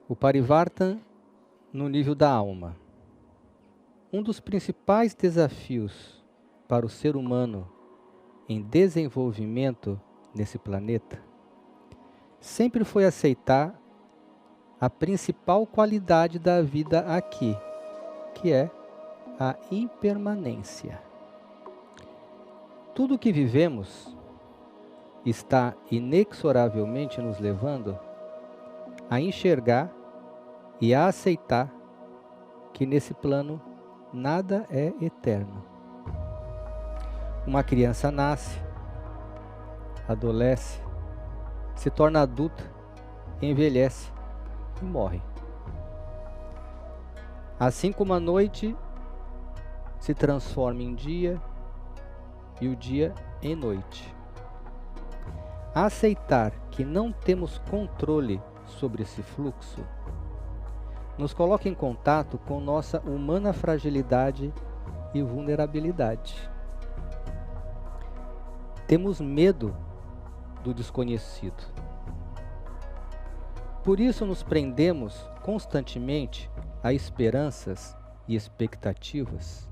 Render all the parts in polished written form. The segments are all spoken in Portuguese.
O Parivartan no nível da alma. Um dos principais desafios para o ser humano em desenvolvimento nesse planeta sempre foi aceitar a principal qualidade da vida aqui, que é a impermanência. Tudo o que vivemos está inexoravelmente nos levando a enxergar e a aceitar que nesse plano nada é eterno. Uma criança nasce, adolesce, se torna adulta, envelhece e morre. Assim como a noite se transforma em dia e o dia em noite. Aceitar que não temos controle sobre esse fluxo nos coloca em contato com nossa humana fragilidade e vulnerabilidade. Temos medo do desconhecido. Por isso nos prendemos constantemente a esperanças e expectativas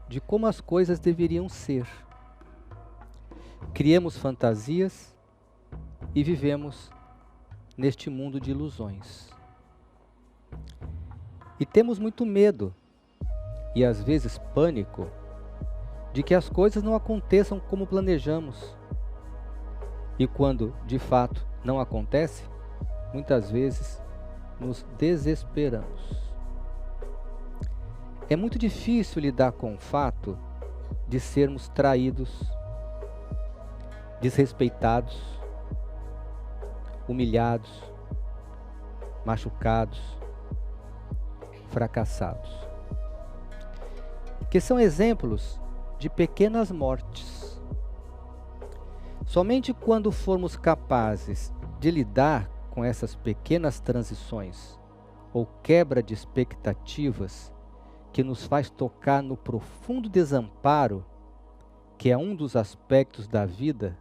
de como as coisas deveriam ser. Criamos fantasias e vivemos neste mundo de ilusões. E temos muito medo, e às vezes pânico, de que as coisas não aconteçam como planejamos. E quando, de fato, não acontece, muitas vezes nos desesperamos. É muito difícil lidar com o fato de sermos traídos, desrespeitados, humilhados, machucados, fracassados. Que são exemplos de pequenas mortes. Somente quando formos capazes de lidar com essas pequenas transições ou quebra de expectativas que nos faz tocar no profundo desamparo, que é um dos aspectos da vida,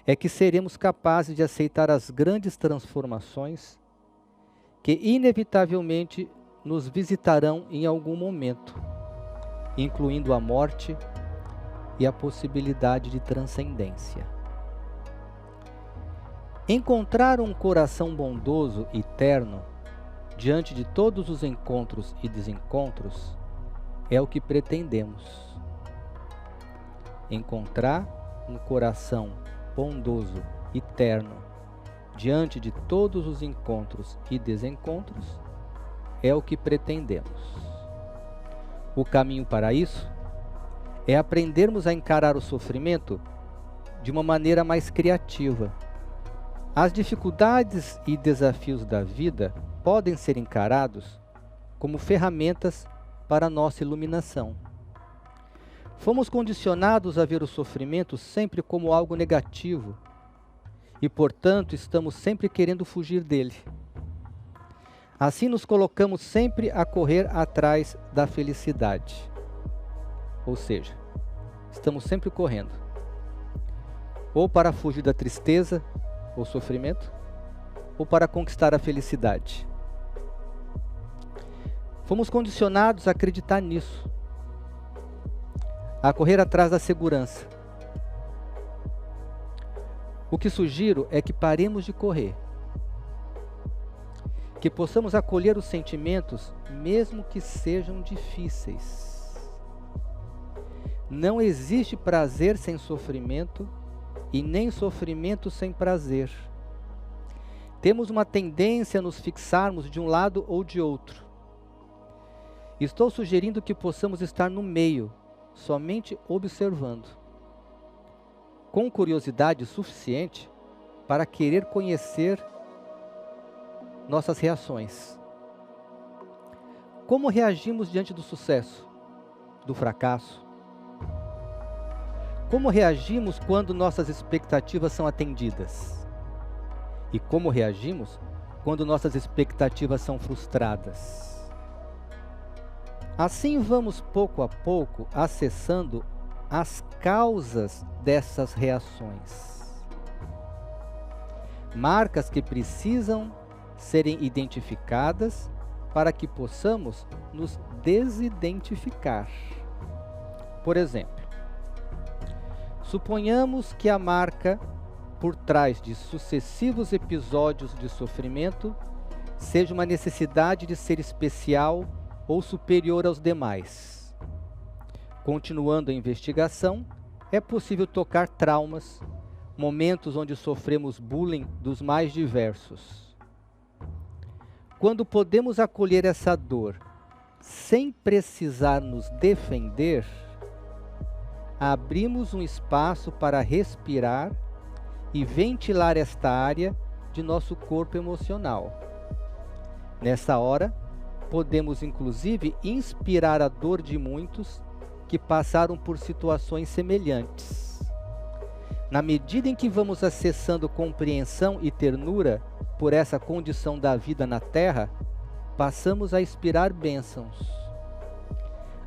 é que seremos capazes de aceitar as grandes transformações que inevitavelmente nos visitarão em algum momento, incluindo a morte e a possibilidade de transcendência. Encontrar um coração bondoso e terno diante de todos os encontros e desencontros é o que pretendemos. Encontrar um coração bondoso e terno diante de todos os encontros e desencontros é o que pretendemos. O caminho para isso é aprendermos a encarar o sofrimento de uma maneira mais criativa. As dificuldades e desafios da vida podem ser encarados como ferramentas para a nossa iluminação. Fomos condicionados a ver o sofrimento sempre como algo negativo e, portanto, estamos sempre querendo fugir dele. Assim nos colocamos sempre a correr atrás da felicidade. Ou seja, estamos sempre correndo, ou para fugir da tristeza ou sofrimento, ou para conquistar a felicidade. Fomos condicionados a acreditar nisso, a correr atrás da segurança. O que sugiro é que paremos de correr, que possamos acolher os sentimentos, mesmo que sejam difíceis. Não existe prazer sem sofrimento e nem sofrimento sem prazer. Temos uma tendência a nos fixarmos de um lado ou de outro. Estou sugerindo que possamos estar no meio, somente observando, com curiosidade suficiente para querer conhecer nossas reações. Como reagimos diante do sucesso, do fracasso? Como reagimos quando nossas expectativas são atendidas? E como reagimos quando nossas expectativas são frustradas? Assim vamos pouco a pouco acessando as causas dessas reações. Marcas que precisam serem identificadas para que possamos nos desidentificar. Por exemplo, suponhamos que a marca por trás de sucessivos episódios de sofrimento seja uma necessidade de ser especial ou superior aos demais. Continuando a investigação, é possível tocar traumas, momentos onde sofremos bullying dos mais diversos. Quando podemos acolher essa dor sem precisar nos defender, abrimos um espaço para respirar e ventilar esta área de nosso corpo emocional. Nessa hora, podemos inclusive inspirar a dor de muitos que passaram por situações semelhantes. Na medida em que vamos acessando compreensão e ternura por essa condição da vida na Terra, passamos a inspirar bênçãos.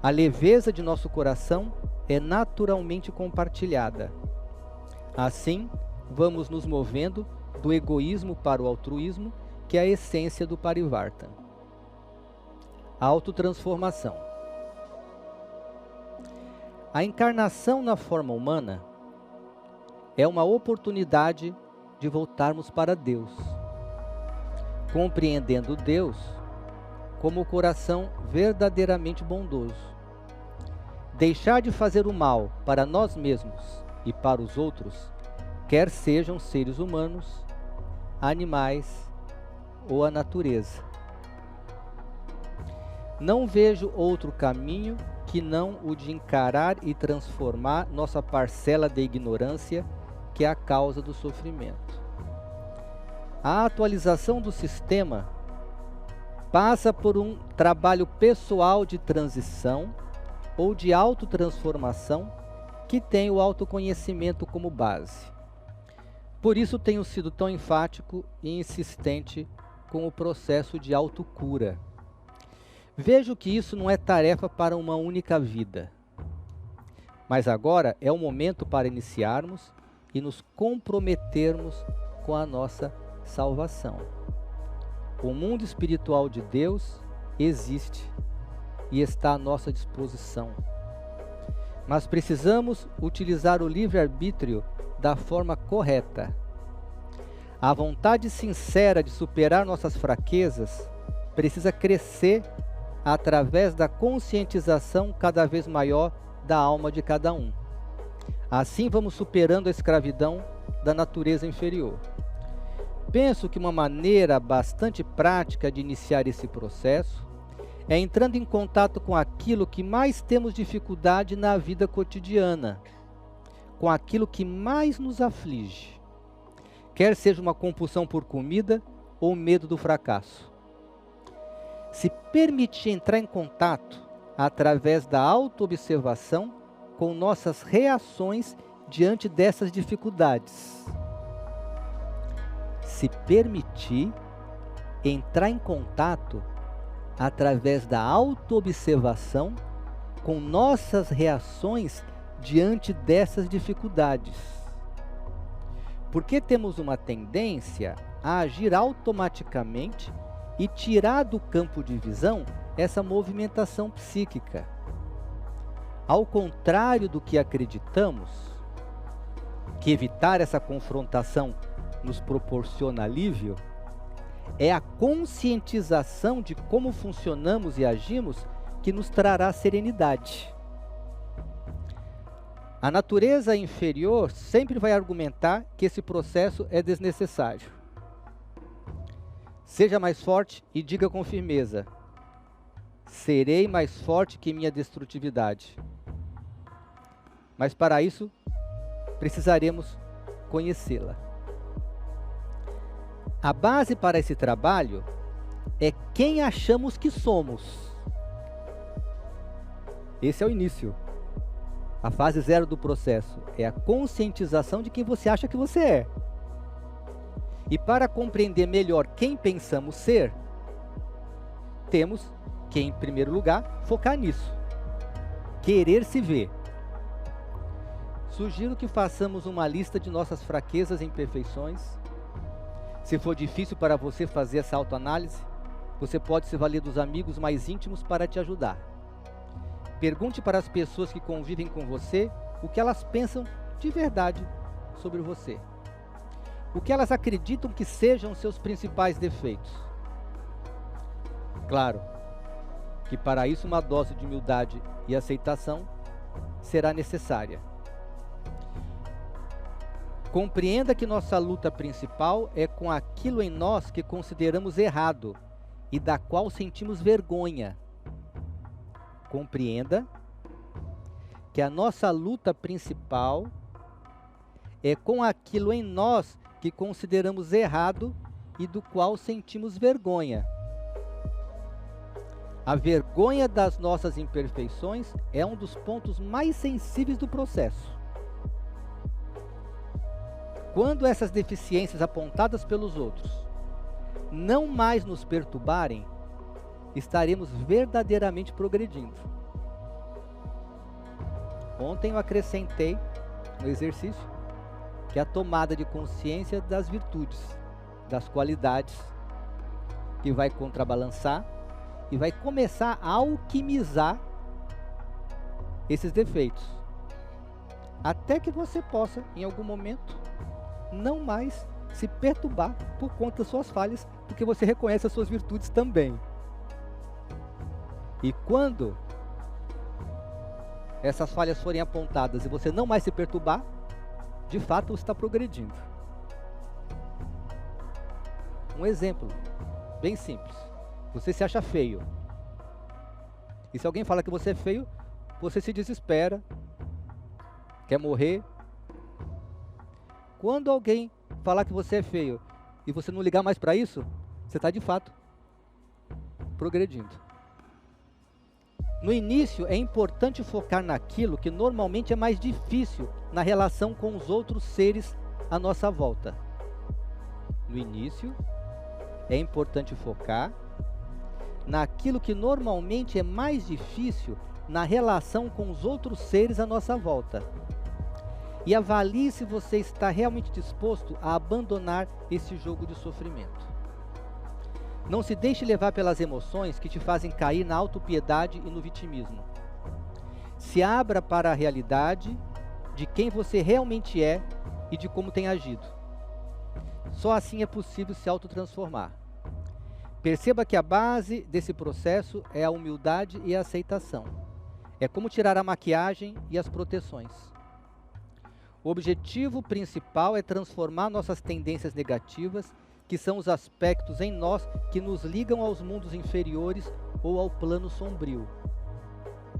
A leveza de nosso coração é naturalmente compartilhada. Assim, vamos nos movendo do egoísmo para o altruísmo, que é a essência do Parivartana. Autotransformação. A encarnação na forma humana é uma oportunidade de voltarmos para Deus, compreendendo Deus como o coração verdadeiramente bondoso. Deixar de fazer o mal para nós mesmos e para os outros, quer sejam seres humanos, animais ou a natureza. Não vejo outro caminho que não o de encarar e transformar nossa parcela de ignorância, que é a causa do sofrimento. A atualização do sistema passa por um trabalho pessoal de transição ou de autotransformação que tem o autoconhecimento como base. Por isso tenho sido tão enfático e insistente com o processo de autocura. Vejo que isso não é tarefa para uma única vida. Mas agora é o momento para iniciarmos e nos comprometermos com a nossa salvação. O mundo espiritual de Deus existe e está à nossa disposição. Mas precisamos utilizar o livre-arbítrio da forma correta. A vontade sincera de superar nossas fraquezas precisa crescer através da conscientização cada vez maior da alma de cada um. Assim vamos superando a escravidão da natureza inferior. Penso que uma maneira bastante prática de iniciar esse processo é entrando em contato com aquilo que mais temos dificuldade na vida cotidiana, com aquilo que mais nos aflige, quer seja uma compulsão por comida ou medo do fracasso. Se permitir entrar em contato através da autoobservação com nossas reações diante dessas dificuldades. Se permitir entrar em contato através da autoobservação com nossas reações diante dessas dificuldades. Porque temos uma tendência a agir automaticamente e tirar do campo de visão essa movimentação psíquica. Ao contrário do que acreditamos, que evitar essa confrontação nos proporciona alívio, é a conscientização de como funcionamos e agimos que nos trará serenidade. A natureza inferior sempre vai argumentar que esse processo é desnecessário. Seja mais forte e diga com firmeza: serei mais forte que minha destrutividade. Mas para isso, precisaremos conhecê-la. A base para esse trabalho é quem achamos que somos. Esse é o início. A fase 0 do processo é a conscientização de quem você acha que você é. E para compreender melhor quem pensamos ser, temos que, em primeiro lugar, focar nisso. Querer se ver. Sugiro que façamos uma lista de nossas fraquezas e imperfeições, Se for difícil para você fazer essa autoanálise, você pode se valer dos amigos mais íntimos para te ajudar. Pergunte para as pessoas que convivem com você o que elas pensam de verdade sobre você. O que elas acreditam que sejam seus principais defeitos. Claro que para isso uma dose de humildade e aceitação será necessária. Compreenda que nossa luta principal é com aquilo em nós que consideramos errado e da qual sentimos vergonha. Compreenda que a nossa luta principal é com aquilo em nós que consideramos errado e do qual sentimos vergonha. A vergonha das nossas imperfeições é um dos pontos mais sensíveis do processo. Quando essas deficiências apontadas pelos outros não mais nos perturbarem, estaremos verdadeiramente progredindo. Ontem eu acrescentei no exercício que a tomada de consciência das virtudes, das qualidades, que vai contrabalançar e vai começar a alquimizar esses defeitos, até que você possa, em algum momento, não mais se perturbar por conta das suas falhas, porque você reconhece as suas virtudes também. E quando essas falhas forem apontadas e você não mais se perturbar, de fato você está progredindo. Um exemplo bem simples. Você se acha feio. E se alguém fala que você é feio, você se desespera, quer morrer. Quando alguém falar que você é feio e você não ligar mais para isso, você está de fato progredindo. No início é importante focar naquilo que normalmente é mais difícil na relação com os outros seres à nossa volta. No início é importante focar naquilo que normalmente é mais difícil na relação com os outros seres à nossa volta. E avalie se você está realmente disposto a abandonar esse jogo de sofrimento. Não se deixe levar pelas emoções que te fazem cair na autopiedade e no vitimismo. Se abra para a realidade de quem você realmente é e de como tem agido. Só assim é possível se autotransformar. Perceba que a base desse processo é a humildade e a aceitação. É como tirar a maquiagem e as proteções. O objetivo principal é transformar nossas tendências negativas, que são os aspectos em nós que nos ligam aos mundos inferiores ou ao plano sombrio.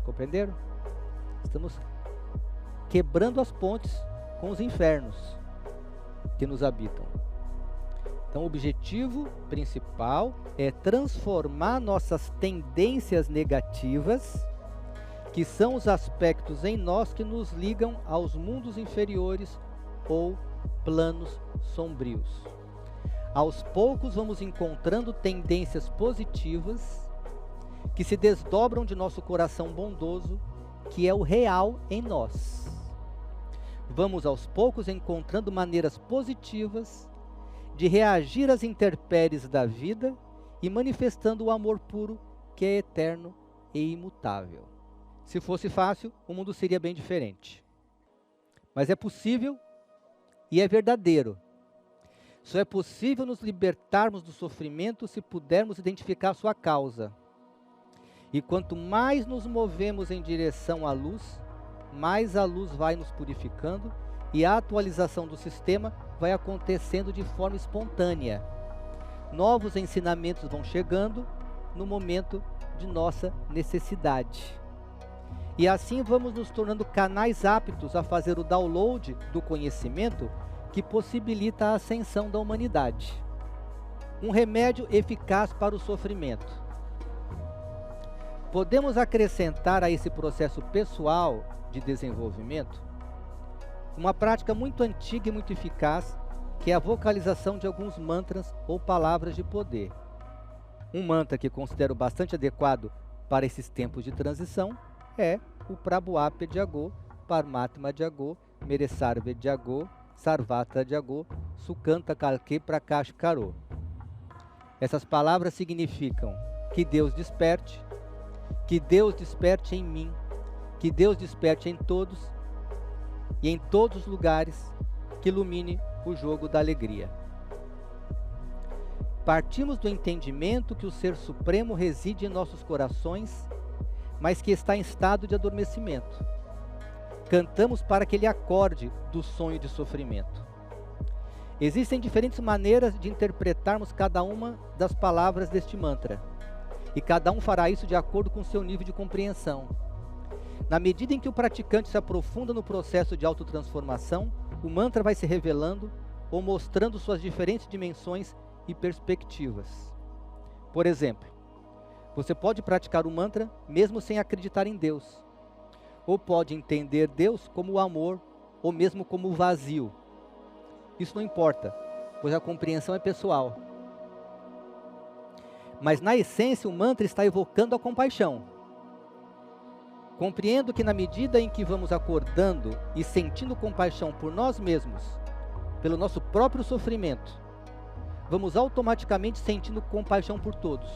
Compreenderam? Estamos quebrando as pontes com os infernos que nos habitam. Então, o objetivo principal é transformar nossas tendências negativas, que são os aspectos em nós que nos ligam aos mundos inferiores ou planos sombrios. Aos poucos vamos encontrando tendências positivas que se desdobram de nosso coração bondoso, que é o real em nós. Vamos aos poucos encontrando maneiras positivas de reagir às intempéries da vida e manifestando o amor puro que é eterno e imutável. Se fosse fácil, o mundo seria bem diferente. Mas é possível e é verdadeiro. Só é possível nos libertarmos do sofrimento se pudermos identificar sua causa. E quanto mais nos movemos em direção à luz, mais a luz vai nos purificando e a atualização do sistema vai acontecendo de forma espontânea. Novos ensinamentos vão chegando no momento de nossa necessidade. E assim vamos nos tornando canais aptos a fazer o download do conhecimento que possibilita a ascensão da humanidade. Um remédio eficaz para o sofrimento. Podemos acrescentar a esse processo pessoal de desenvolvimento uma prática muito antiga e muito eficaz, que é a vocalização de alguns mantras ou palavras de poder. Um mantra que considero bastante adequado para esses tempos de transição é o Prabhupada Jago, Paramatma Jago, Meresarve Jago, Sarvatra Jago, Sukanta Kalke Prakash Karo. Essas palavras significam que Deus desperte em mim, que Deus desperte em todos e em todos os lugares, que ilumine o jogo da alegria. Partimos do entendimento que o Ser Supremo reside em nossos corações, mas que está em estado de adormecimento. Cantamos para que ele acorde do sonho de sofrimento. Existem diferentes maneiras de interpretarmos cada uma das palavras deste mantra, e cada um fará isso de acordo com seu nível de compreensão. Na medida em que o praticante se aprofunda no processo de autotransformação, o mantra vai se revelando ou mostrando suas diferentes dimensões e perspectivas. Por exemplo, você pode praticar o mantra mesmo sem acreditar em Deus, ou pode entender Deus como o amor, ou mesmo como o vazio. Isso não importa, pois a compreensão é pessoal. Mas na essência o mantra está evocando a compaixão. Compreendo que na medida em que vamos acordando e sentindo compaixão por nós mesmos, pelo nosso próprio sofrimento, vamos automaticamente sentindo compaixão por todos.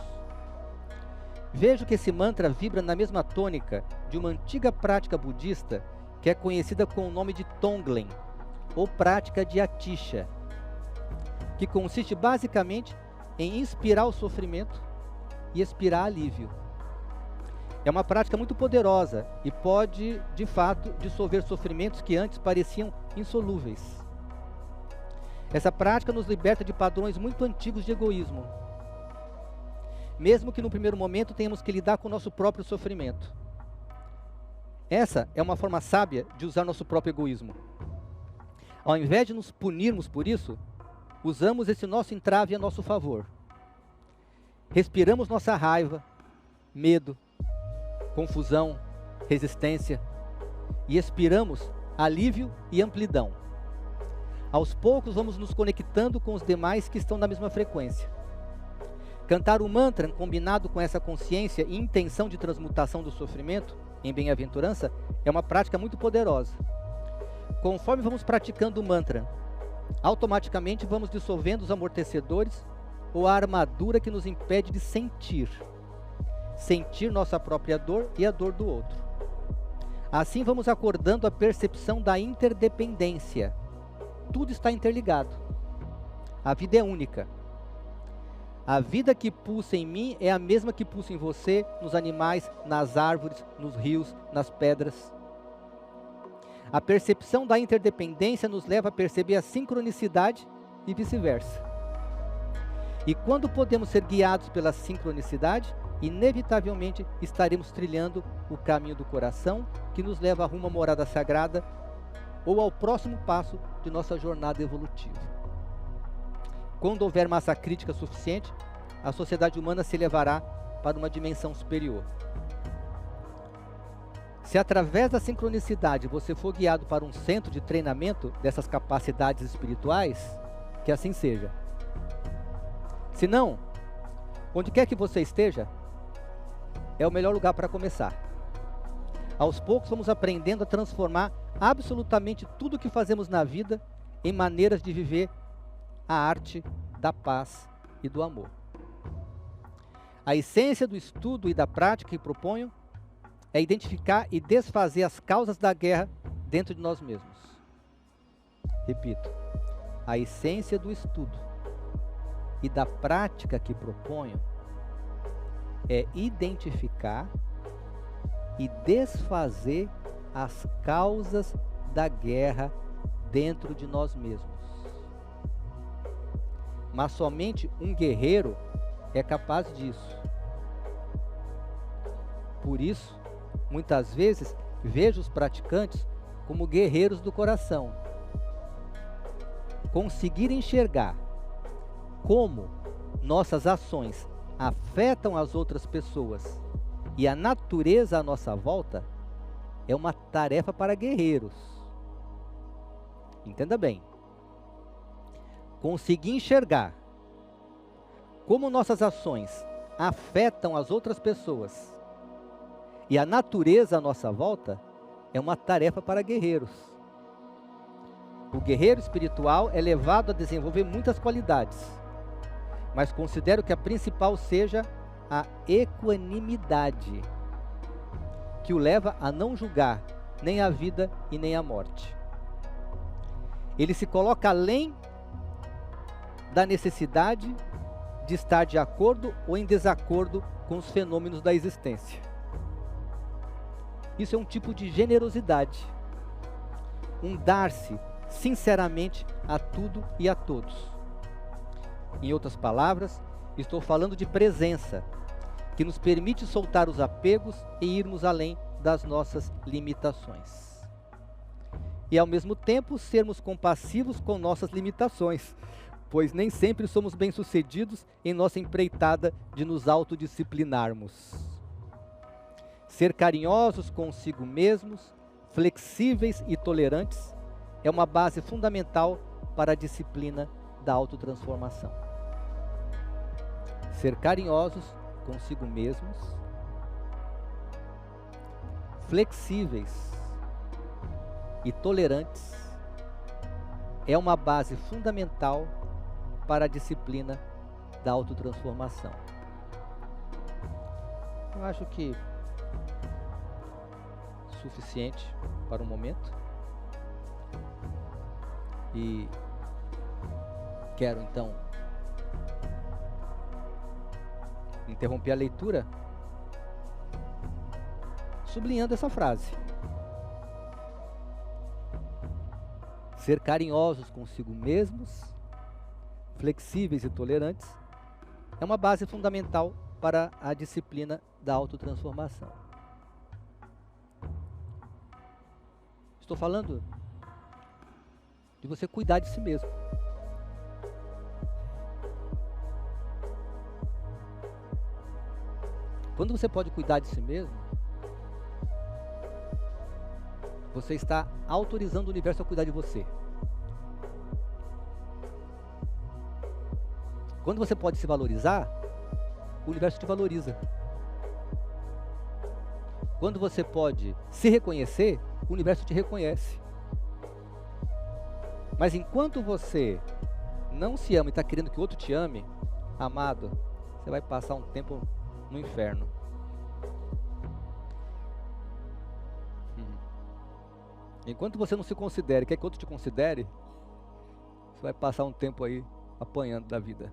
Vejo que esse mantra vibra na mesma tônica de uma antiga prática budista que é conhecida com o nome de Tonglen, ou prática de Atisha, que consiste basicamente em inspirar o sofrimento e expirar alívio. É uma prática muito poderosa e pode, de fato, dissolver sofrimentos que antes pareciam insolúveis. Essa prática nos liberta de padrões muito antigos de egoísmo, mesmo que no primeiro momento tenhamos que lidar com o nosso próprio sofrimento. Essa é uma forma sábia de usar nosso próprio egoísmo. Ao invés de nos punirmos por isso, usamos esse nosso entrave a nosso favor. Respiramos nossa raiva, medo, confusão, resistência e expiramos alívio e amplidão. Aos poucos vamos nos conectando com os demais que estão na mesma frequência. Cantar o mantra combinado com essa consciência e intenção de transmutação do sofrimento em bem-aventurança é uma prática muito poderosa. Conforme vamos praticando o mantra, automaticamente vamos dissolvendo os amortecedores ou a armadura que nos impede de sentir nossa própria dor e a dor do outro. Assim vamos acordando a percepção da interdependência. Tudo está interligado. A vida é única. A vida que pulsa em mim é a mesma que pulsa em você, nos animais, nas árvores, nos rios, nas pedras. A percepção da interdependência nos leva a perceber a sincronicidade e vice-versa. E quando podemos ser guiados pela sincronicidade, inevitavelmente estaremos trilhando o caminho do coração, que nos leva rumo à morada sagrada ou ao próximo passo de nossa jornada evolutiva. Quando houver massa crítica suficiente, a sociedade humana se elevará para uma dimensão superior. Se através da sincronicidade você for guiado para um centro de treinamento dessas capacidades espirituais, que assim seja. Se não, onde quer que você esteja, é o melhor lugar para começar. Aos poucos vamos aprendendo a transformar absolutamente tudo o que fazemos na vida em maneiras de viver a arte da paz e do amor. A essência do estudo e da prática que proponho é identificar e desfazer as causas da guerra dentro de nós mesmos. Repito, a essência do estudo e da prática que proponho é identificar e desfazer as causas da guerra dentro de nós mesmos. Mas somente um guerreiro é capaz disso. Por isso, muitas vezes, vejo os praticantes como guerreiros do coração. Conseguir enxergar como nossas ações afetam as outras pessoas e a natureza à nossa volta é uma tarefa para guerreiros. Entenda bem. Conseguir enxergar como nossas ações afetam as outras pessoas e a natureza à nossa volta é uma tarefa para guerreiros. O guerreiro espiritual é levado a desenvolver muitas qualidades, mas considero que a principal seja a equanimidade, que o leva a não julgar nem a vida e nem a morte. Ele se coloca além da necessidade de estar de acordo ou em desacordo com os fenômenos da existência. Isso é um tipo de generosidade, um dar-se sinceramente a tudo e a todos. Em outras palavras, estou falando de presença, que nos permite soltar os apegos e irmos além das nossas limitações. E ao mesmo tempo sermos compassivos com nossas limitações, pois nem sempre somos bem-sucedidos em nossa empreitada de nos autodisciplinarmos. Ser carinhosos consigo mesmos, flexíveis e tolerantes é uma base fundamental para a disciplina da autotransformação. Ser carinhosos consigo mesmos, flexíveis e tolerantes é uma base fundamental para a disciplina da autotransformação. Eu acho que suficiente para o momento. E quero então interromper a leitura sublinhando essa frase. Ser carinhosos consigo mesmos, flexíveis e tolerantes, é uma base fundamental para a disciplina da autotransformação. Estou falando de você cuidar de si mesmo. Quando você pode cuidar de si mesmo, você está autorizando o universo a cuidar de você. Quando você pode se valorizar, o universo te valoriza. Quando você pode se reconhecer, o universo te reconhece. Mas enquanto você não se ama e está querendo que o outro te ame, amado, você vai passar um tempo no inferno. Enquanto você não se considere, quer que outro te considere, você vai passar um tempo aí apanhando da vida.